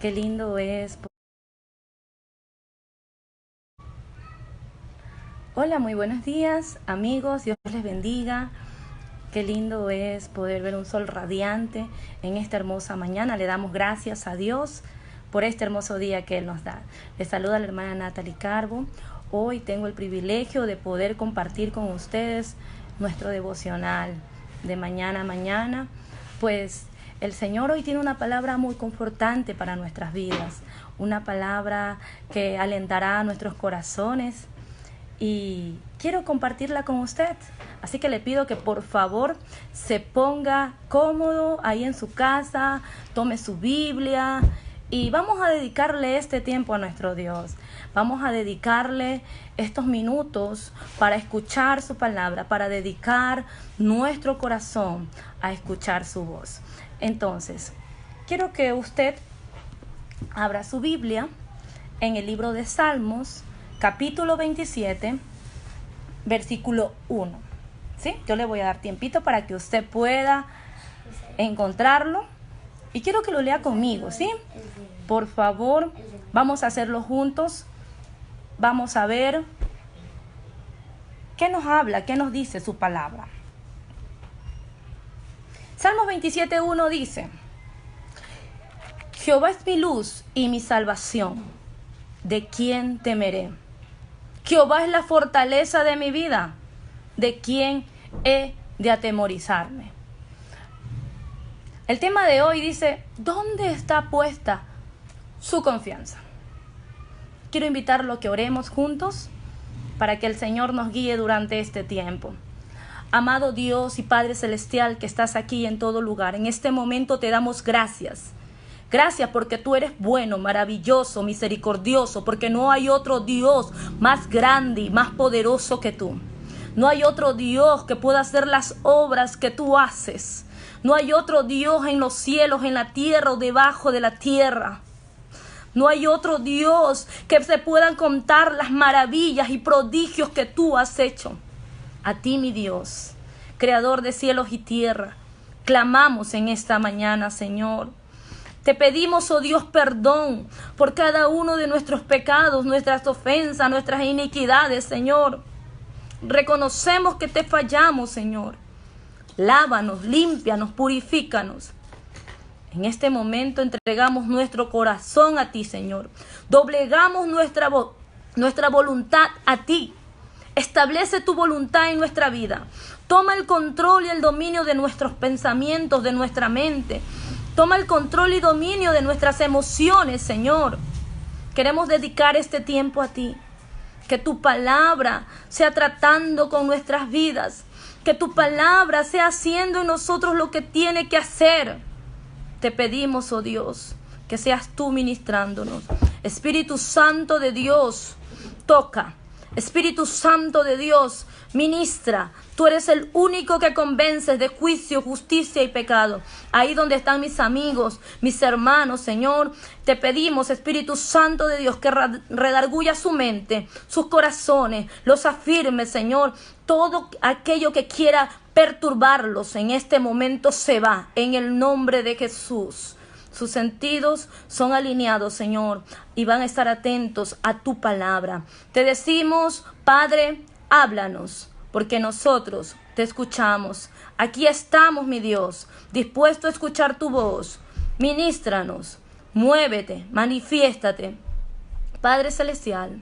Qué lindo es. Hola, muy buenos días, amigos. Dios les bendiga. Qué lindo es poder ver un sol radiante en esta hermosa mañana. Le damos gracias a Dios por este hermoso día que Él nos da. Les saluda la hermana Natalie Carbo. Hoy tengo el privilegio de poder compartir con ustedes nuestro devocional de mañana a mañana. Pues el Señor hoy tiene una palabra muy confortante para nuestras vidas. Una palabra que alentará a nuestros corazones. Y quiero compartirla con usted. Así que le pido que por favor se ponga cómodo ahí en su casa, tome su Biblia y vamos a dedicarle este tiempo a nuestro Dios. Vamos a dedicarle estos minutos para escuchar su palabra, para dedicar nuestro corazón a escuchar su voz. Entonces, quiero que usted abra su Biblia en el libro de Salmos, capítulo 27, versículo 1. ¿Sí? Yo le voy a dar tiempito para que usted pueda encontrarlo. Y quiero que lo lea conmigo, ¿sí? Por favor, vamos a hacerlo juntos. Vamos a ver qué nos habla, qué nos dice su palabra. Salmos 27:1 dice: Jehová es mi luz y mi salvación. ¿De quién temeré? Jehová es la fortaleza de mi vida. ¿De quién he de atemorizarme? El tema de hoy dice: ¿dónde está puesta su confianza? Quiero invitarlo a que oremos juntos para que el Señor nos guíe durante este tiempo. Amado Dios y Padre Celestial que estás aquí en todo lugar, en este momento te damos gracias. Gracias porque tú eres bueno, maravilloso, misericordioso, porque no hay otro Dios más grande y más poderoso que tú. No hay otro Dios que pueda hacer las obras que tú haces. No hay otro Dios en los cielos, en la tierra o debajo de la tierra. No hay otro Dios que se puedan contar las maravillas y prodigios que tú has hecho. A ti, mi Dios, creador de cielos y tierra, clamamos en esta mañana, Señor. Te pedimos, oh Dios, perdón por cada uno de nuestros pecados, nuestras ofensas, nuestras iniquidades, Señor. Reconocemos que te fallamos, Señor. Lávanos, límpianos, purifícanos. En este momento entregamos nuestro corazón a ti, Señor. Doblegamos nuestra voluntad a ti. Establece tu voluntad en nuestra vida. Toma el control y el dominio de nuestros pensamientos, de nuestra mente. Toma el control y dominio de nuestras emociones, Señor. Queremos dedicar este tiempo a ti. Que tu palabra sea tratando con nuestras vidas. Que tu palabra sea haciendo en nosotros lo que tiene que hacer. Te pedimos, oh Dios, que seas tú ministrándonos. Espíritu Santo de Dios, toca. Espíritu Santo de Dios, ministra. Tú eres el único que convences de juicio, justicia y pecado. Ahí donde están mis amigos, mis hermanos, Señor, te pedimos, Espíritu Santo de Dios, que redarguya su mente, sus corazones, los afirme, Señor. Todo aquello que quiera perturbarlos en este momento se va, en el nombre de Jesús. Sus sentidos son alineados, Señor, y van a estar atentos a tu palabra. Te decimos, Padre, háblanos, porque nosotros te escuchamos. Aquí estamos, mi Dios, dispuesto a escuchar tu voz. Ministranos, muévete, manifiéstate. Padre Celestial,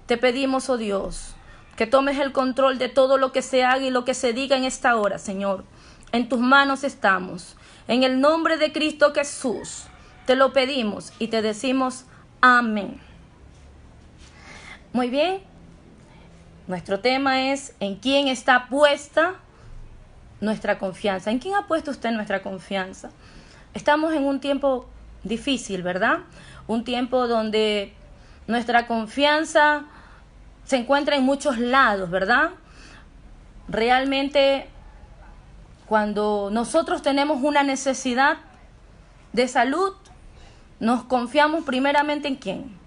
te pedimos, oh Dios, que tomes el control de todo lo que se haga y lo que se diga en esta hora, Señor. En tus manos estamos. En el nombre de Cristo Jesús, te lo pedimos y te decimos amén. Muy bien. Nuestro tema es: ¿en quién está puesta nuestra confianza? ¿En quién ha puesto usted nuestra confianza? Estamos en un tiempo difícil, ¿verdad? Un tiempo donde nuestra confianza se encuentra en muchos lados, ¿verdad? Realmente, cuando nosotros tenemos una necesidad de salud, nos confiamos primeramente ¿en quién?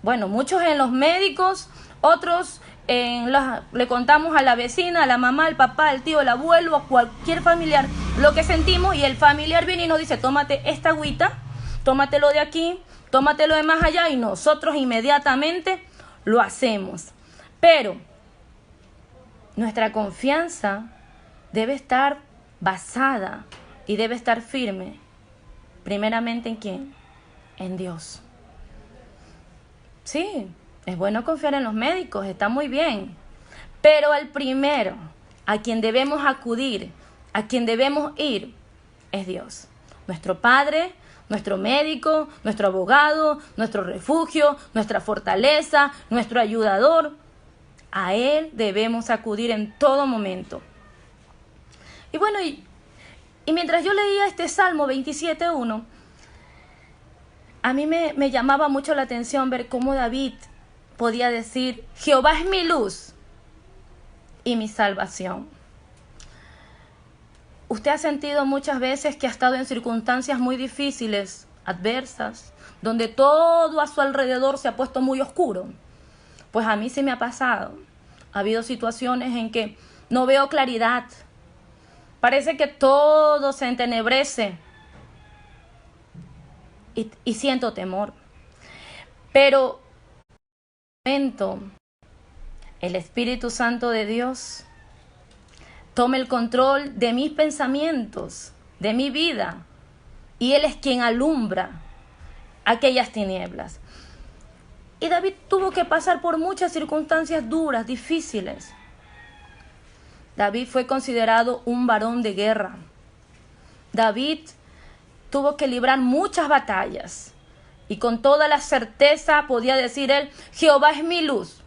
Bueno, muchos en los médicos, otros le contamos a la vecina, a la mamá, al papá, al tío, al abuelo, a cualquier familiar lo que sentimos, y el familiar viene y nos dice: tómate esta agüita, tómatelo de aquí, tómatelo de más allá, y nosotros inmediatamente lo hacemos. Pero nuestra confianza debe estar basada y debe estar firme, primeramente, ¿en quién? En Dios. Sí, es bueno confiar en los médicos, está muy bien, pero el primero a quien debemos acudir, a quien debemos ir, es Dios. Nuestro Padre, nuestro médico, nuestro abogado, nuestro refugio, nuestra fortaleza, nuestro ayudador. A Él debemos acudir en todo momento. Y bueno, y mientras yo leía este Salmo 27:1, a mí me llamaba mucho la atención ver cómo David podía decir: Jehová es mi luz y mi salvación. Usted ha sentido muchas veces que ha estado en circunstancias muy difíciles, adversas, donde todo a su alrededor se ha puesto muy oscuro. Pues a mí sí me ha pasado. Ha habido situaciones en que no veo claridad. Parece que todo se entenebrece y siento temor. Pero en un momento, el Espíritu Santo de Dios toma el control de mis pensamientos, de mi vida, y Él es quien alumbra aquellas tinieblas. Y David tuvo que pasar por muchas circunstancias duras, difíciles. David fue considerado un varón de guerra. David tuvo que librar muchas batallas, y con toda la certeza podía decir él: Jehová es mi luz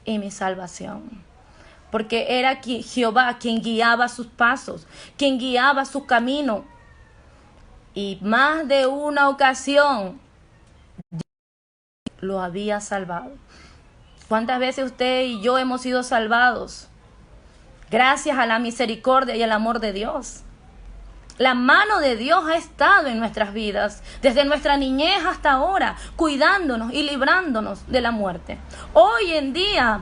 y mi salvación. Porque era Jehová quien guiaba sus pasos, quien guiaba su camino. Y más de una ocasión lo había salvado. ¿Cuántas veces usted y yo hemos sido salvados? Gracias a la misericordia y el amor de Dios. La mano de Dios ha estado en nuestras vidas, desde nuestra niñez hasta ahora, cuidándonos y librándonos de la muerte. Hoy en día,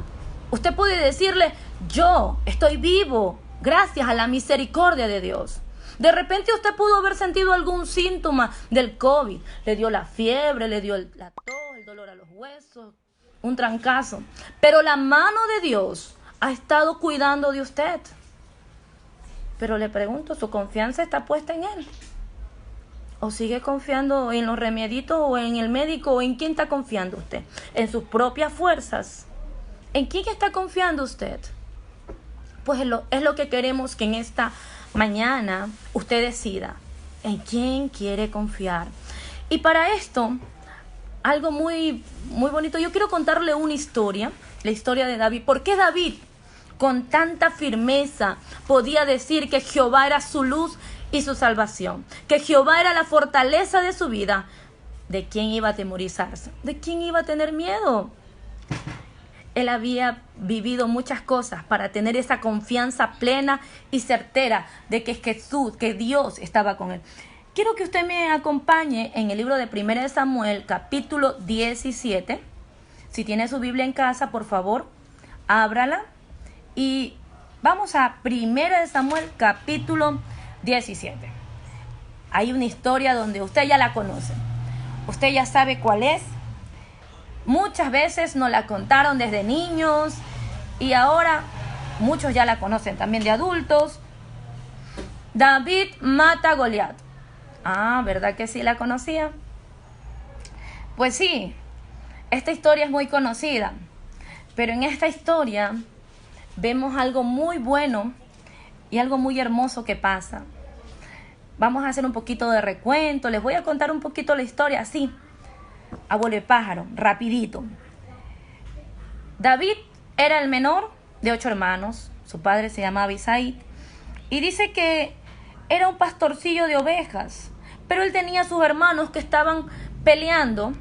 usted puede decirle: yo estoy vivo gracias a la misericordia de Dios. De repente usted pudo haber sentido algún síntoma del COVID. Le dio la fiebre, le dio la tos, el dolor a los huesos, un trancazo. Pero la mano de Dios ha estado cuidando de usted. Pero le pregunto, ¿su confianza está puesta en Él? ¿O sigue confiando en los remeditos, o en el médico, o en quién está confiando usted? ¿En sus propias fuerzas? ¿En quién está confiando usted? Pues es lo que queremos que en esta mañana usted decida en quién quiere confiar. Y para esto, algo muy, muy bonito. Yo quiero contarle una historia, la historia de David. ¿Por qué David con tanta firmeza podía decir que Jehová era su luz y su salvación? Que Jehová era la fortaleza de su vida. ¿De quién iba a atemorizarse? ¿De quién iba a tener miedo? Él había vivido muchas cosas para tener esa confianza plena y certera de que Jesús, que Dios estaba con él. Quiero que usted me acompañe en el libro de 1 Samuel, capítulo 17. Si tiene su Biblia en casa, por favor, ábrala. Y vamos a 1 Samuel, capítulo 17. Hay una historia donde usted ya la conoce. Usted ya sabe cuál es. Muchas veces nos la contaron desde niños y ahora muchos ya la conocen también de adultos. David mata a Goliat. Ah, ¿verdad que sí la conocía? Pues sí, esta historia es muy conocida, pero en esta historia vemos algo muy bueno y algo muy hermoso que pasa. Vamos a hacer un poquito de recuento, les voy a contar un poquito la historia así, a vuelo de pájaro, rapidito. David era el menor de 8 hermanos. Su padre se llamaba Isaí. Y dice que era un pastorcillo de ovejas. Pero él tenía sus hermanos que estaban peleando.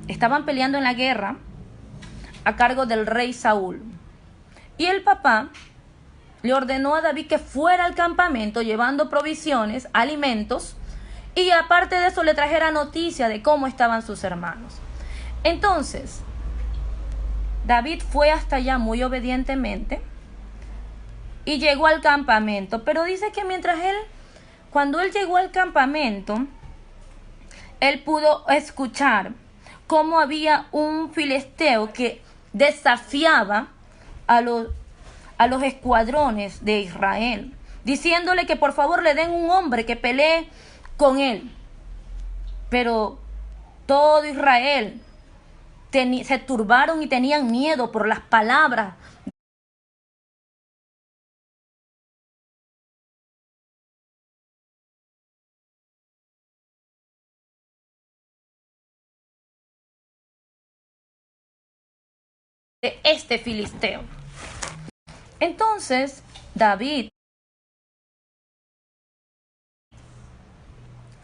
Estaban peleando en la guerra a cargo del rey Saúl. Y el papá le ordenó a David que fuera al campamento llevando provisiones, alimentos, y aparte de eso le trajera noticia de cómo estaban sus hermanos. Entonces, David fue hasta allá muy obedientemente y llegó al campamento. Pero dice que mientras él Cuando él llegó al campamento, él pudo escuchar cómo había un filisteo que desafiaba a los escuadrones de Israel, diciéndole que por favor le den un hombre que pelee con él. Pero todo Israel se turbaron y tenían miedo por las palabras de este filisteo. Entonces David,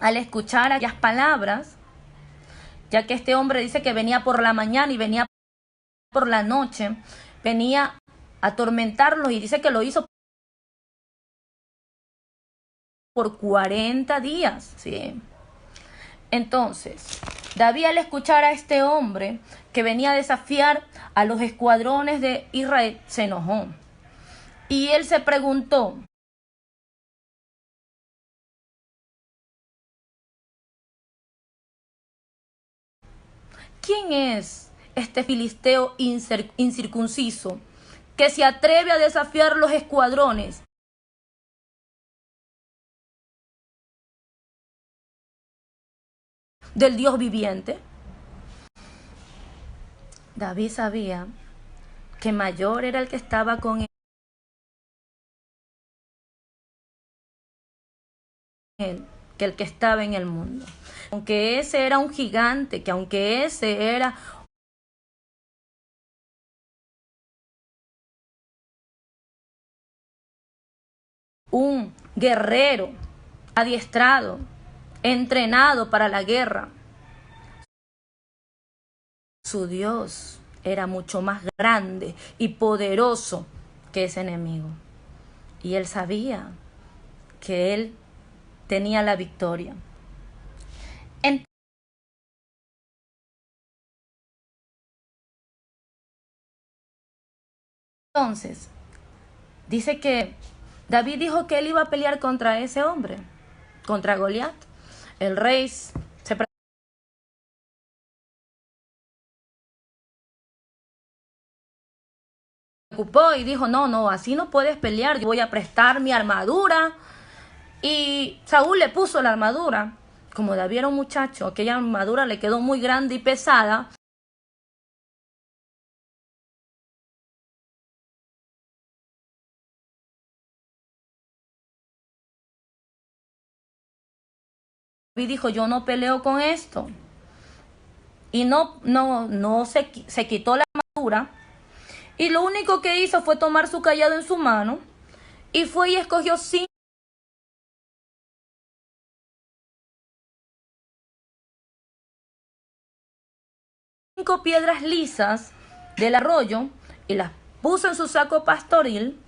al escuchar aquellas palabras, ya que este hombre dice que venía por la mañana y venía por la noche, venía a atormentarlos, y dice que lo hizo por 40 días, ¿sí? Entonces, David, al escuchar a este hombre que venía a desafiar a los escuadrones de Israel, se enojó. Y él se preguntó: ¿quién es este filisteo incircunciso que se atreve a desafiar los escuadrones del Dios viviente? David sabía que mayor era el que estaba con él que el que estaba en el mundo. Aunque ese era un gigante, que aunque ese era un guerrero adiestrado, entrenado para la guerra, su Dios era mucho más grande y poderoso que ese enemigo. Y él sabía que él tenía la victoria. Entonces, dice que David dijo que él iba a pelear contra ese hombre, contra Goliat. El rey se preocupó y dijo: no, así no puedes pelear, yo voy a prestar mi armadura. Y Saúl le puso la armadura. Como David era un muchacho, aquella armadura le quedó muy grande y pesada. David dijo: yo no peleo con esto. Y no se quitó la armadura. Y lo único que hizo fue tomar su cayado en su mano. Y fue y escogió 5 piedras lisas del arroyo y las puso en su saco pastoril.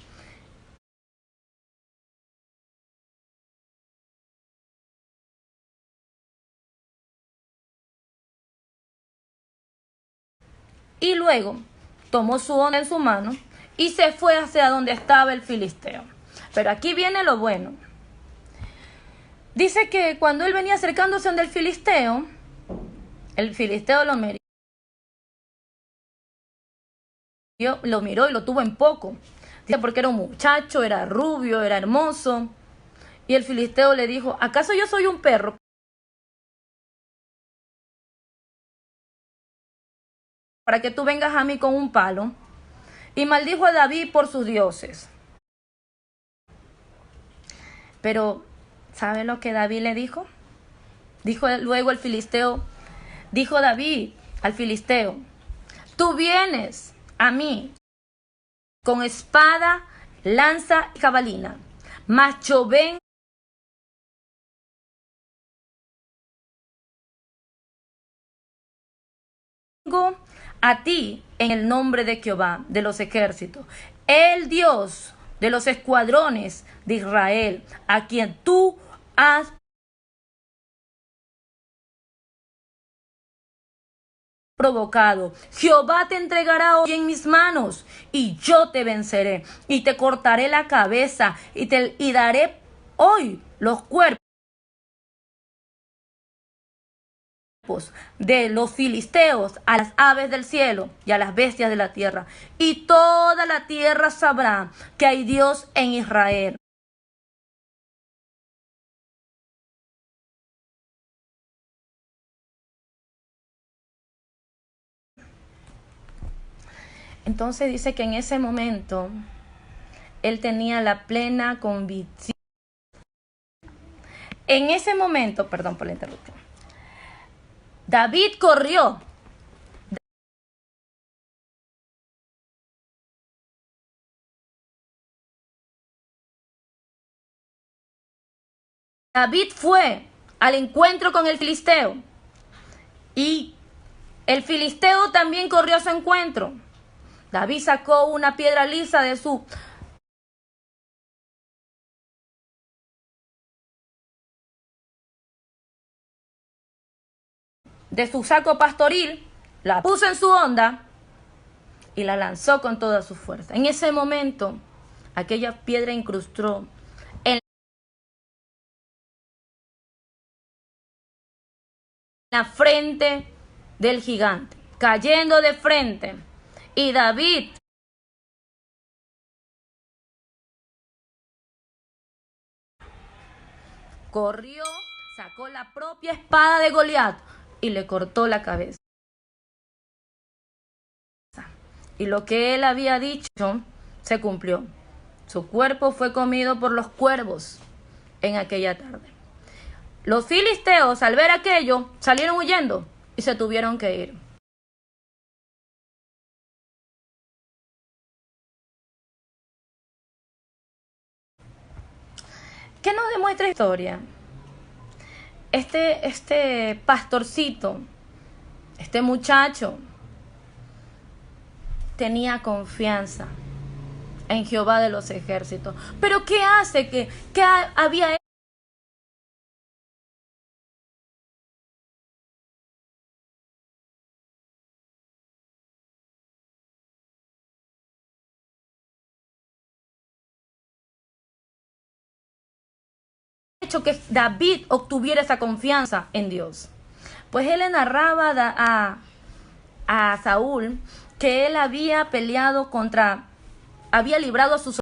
Y luego tomó su onda en su mano y se fue hacia donde estaba el filisteo. Pero aquí viene lo bueno. Dice que cuando él venía acercándose donde el filisteo lo miró y lo tuvo en poco. Dice, porque era un muchacho, era rubio, era hermoso. Y el filisteo le dijo: ¿acaso yo soy un perro para que tú vengas a mí con un palo? Y maldijo a David por sus dioses. Pero, ¿sabe lo que David le dijo? Dijo luego el filisteo, dijo David al filisteo: tú vienes a mí con espada, lanza y jabalina, mas yo vengo a ti en el nombre de Jehová de los ejércitos, el Dios de los escuadrones de Israel, a quien tú has provocado. Jehová te entregará hoy en mis manos y yo te venceré y te cortaré la cabeza y daré hoy los cuerpos de los filisteos a las aves del cielo y a las bestias de la tierra, y toda la tierra sabrá que hay Dios en Israel. Entonces dice que en ese momento él tenía la plena convicción. En ese momento, perdón por la interrupción, David corrió. David fue al encuentro con el filisteo y el filisteo también corrió a su encuentro. David sacó una piedra lisa de su saco pastoril, la puso en su honda y la lanzó con toda su fuerza. En ese momento, aquella piedra incrustó en la frente del gigante, cayendo de frente. Y David corrió, sacó la propia espada de Goliat y le cortó la cabeza. Y lo que él había dicho se cumplió. Su cuerpo fue comido por los cuervos en aquella tarde. Los filisteos, al ver aquello, salieron huyendo y se tuvieron que ir. ¿Qué nos demuestra la historia? Este pastorcito, este muchacho, tenía confianza en Jehová de los ejércitos. Pero ¿qué hace? ¿Qué había hecho que David obtuviera esa confianza en Dios? Pues él le narraba a Saúl que él había peleado había librado a sus